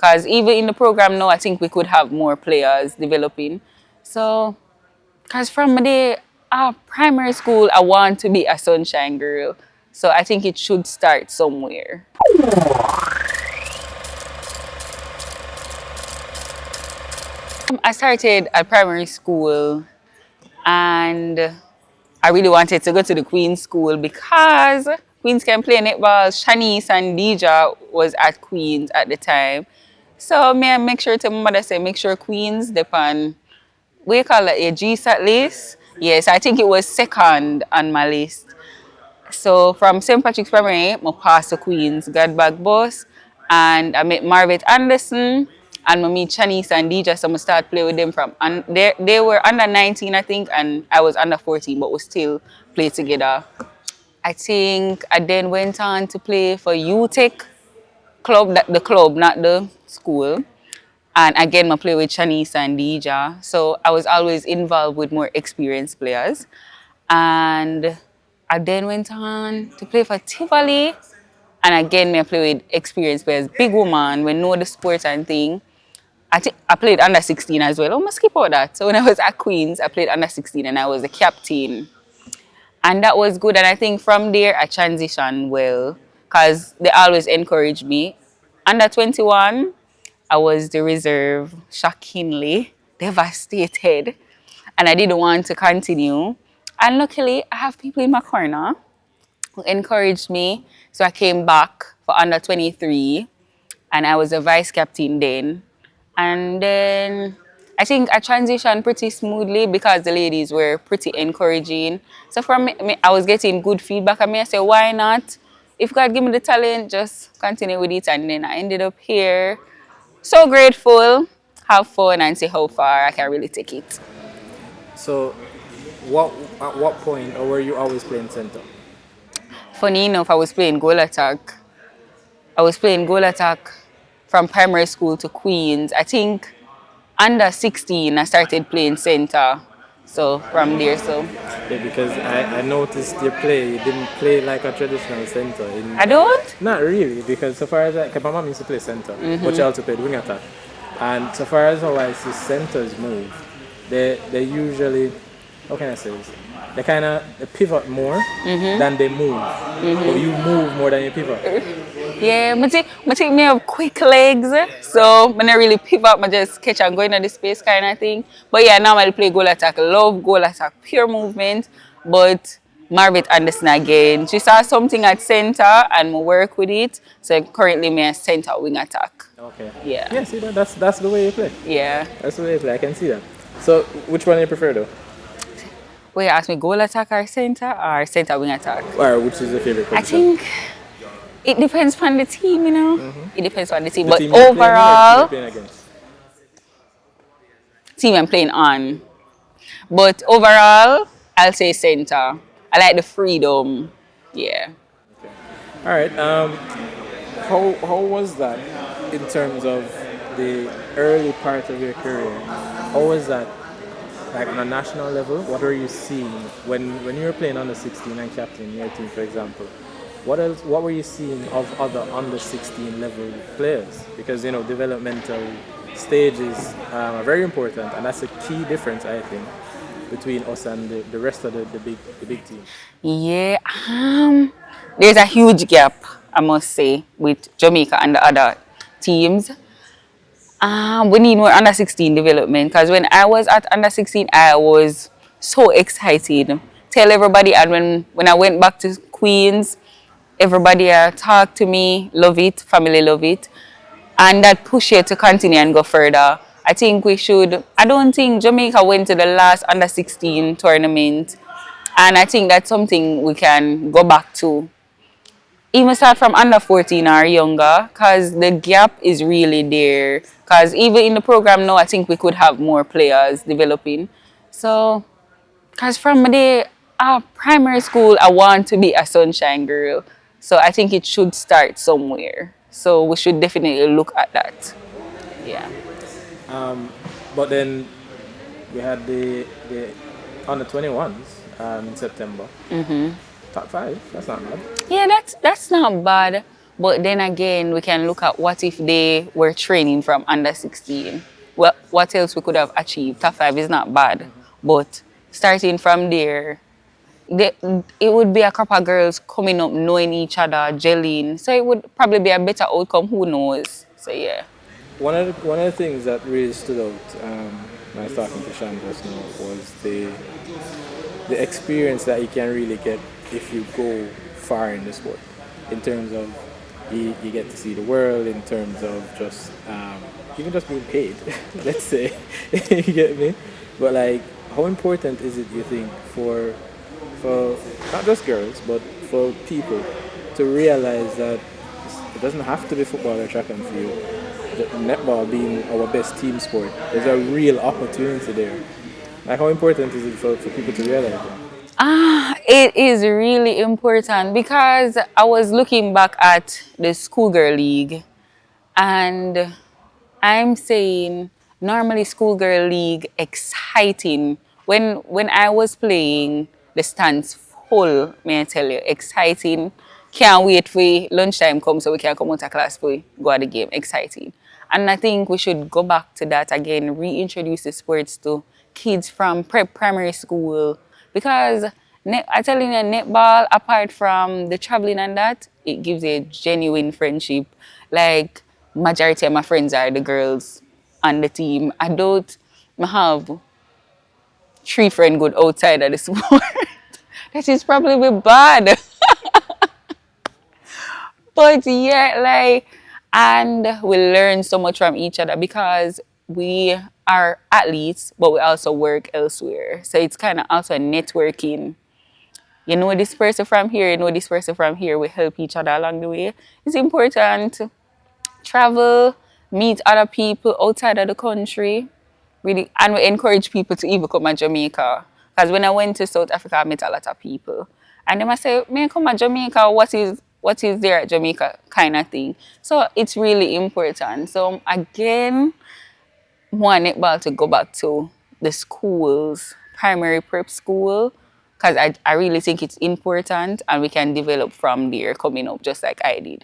Because even in the program now, I think we could have more players developing. So, because from the primary school, I want to be a sunshine girl. So I think it should start somewhere. I started at primary school and I really wanted to go to the Queen's school because Queens can play netball. Shanice and Deja was at Queen's at the time. So me I make sure to my mother say make sure Queens depend we call it a GSAT list. Yes, I think it was second on my list. So from St. Patrick's Primary, I passed to Queens, got back bus, and I met Marvet Anderson, and I meet Shanice and DJ, so I start play with them from, and they were under 19, I think, and I was under 14, but we still play together. I think I then went on to play for UTech club, the club, not the school. And again, I play with Shanice and Deja. So I was always involved with more experienced players. And I then went on to play for Tivoli. And again, I play with experienced players. Big woman, we know the sport and thing. I think I played under 16 as well. I must skip out that. So when I was at Queens, I played under 16 and I was the captain. And that was good. And I think from there, I transitioned well because they always encouraged me. Under 21, I was the reserve, shockingly, devastated. And I didn't want to continue. And luckily, I have people in my corner who encouraged me. So I came back for under 23. And I was a vice captain then. And then I think I transitioned pretty smoothly because the ladies were pretty encouraging. So from me, I was getting good feedback. And I said, why not? If God give me the talent, just continue with it. And then I ended up here. So grateful, have fun, and see how far I can really take it. So, at what point, or were you always playing center? Funny enough, I was playing goal attack. I was playing goal attack from primary school to Queens. I think under 16, I started playing center. So from there, so. Yeah, because I noticed you didn't play like a traditional center. I don't? Not really, because so far as cause my mom used to play center, but she also played wing attack. And so far as how I see centers move, they usually, how can I say this? They kind of pivot more than they move. But you move more than you pivot. Yeah, I think me have quick legs, so I don't really pivot, I just catch and go into the space kind of thing. But yeah, now I play goal attack, love goal attack, pure movement. But Marvet Anderson again, she saw something at center and I work with it. So currently me a center wing attack. Okay. Yeah. Yeah, see that's the way you play. Yeah. That's the way you play, I can see that. So which one do you prefer though? Well, you ask me goal attack or center wing attack? Or which is your favorite position? I think it depends on the team, you know. It depends on the team. The But team you're overall, playing against? team I'm playing on. But overall, I'll say center. I like the freedom. Yeah. Okay. All right. How was that in terms of the early part of your career? How was that, like on a national level? What were you seeing when you were playing under 16 and captain your team, for example? What were you seeing of other under 16 level players? Because developmental stages are very important, and that's a key difference, I think, between us and the rest of the big team. Yeah. There's a huge gap, I must say, with Jamaica and the other teams. We need more under 16 development because when I was at under 16, I was so excited. Tell everybody, and when I went back to Queens, everybody talked to me, love it, family love it. And that push you to continue and go further. I think we should, I don't think Jamaica went to the last under 16 tournament. And I think that's something we can go back to. Even start from under 14 or younger, because the gap is really there. Because even in the program now, I think we could have more players developing. So, because from the primary school, I want to be a sunshine girl. So I think it should start somewhere. So we should definitely look at that. Yeah. But then we had the under 21s in September. Top 5. That's not bad. Yeah, that's not bad. But then again, we can look at what if they were training from under 16. Well, what else we could have achieved? Top five is not bad, but starting from there, they, it would be a couple of girls coming up, knowing each other, gelling. So it would probably be a better outcome. Who knows? So yeah. One of the things that really stood out when I was talking to Sean just now was the experience that you can really get if you go far in the sport. In terms of you get to see the world, in terms of just even just being paid. Let's say you get me. But like, how important is it you think for not just girls but for people to realize that it doesn't have to be football or track and field. The netball being our best team sport, there's a real opportunity there. Like, how important is it for people to realize that? It is really important because I was looking back at the schoolgirl league and I'm saying normally schoolgirl league exciting. When I was playing, the stands full, may I tell you, exciting. Can't wait for lunchtime come so we can come out of class for go at the game. Exciting. And I think we should go back to that again, reintroduce the sports to kids from primary school. Because I tell you, netball, apart from the traveling and that, it gives a genuine friendship. Like, majority of my friends are the girls on the team. I don't have three friends good outside of the sport. That is probably bad. But yeah, like, and we learn so much from each other because we are athletes, but we also work elsewhere. So it's kind of also a networking. You know this person from here, you know this person from here. We help each other along the way. It's important to travel, meet other people outside of the country. Really, and we encourage people to even come to Jamaica. Because when I went to South Africa, I met a lot of people. And they must say, man, come to Jamaica, what is there at Jamaica kind of thing. So it's really important. So again, one netball to go back to the schools, primary prep school, because I really think it's important and we can develop from there coming up just like I did.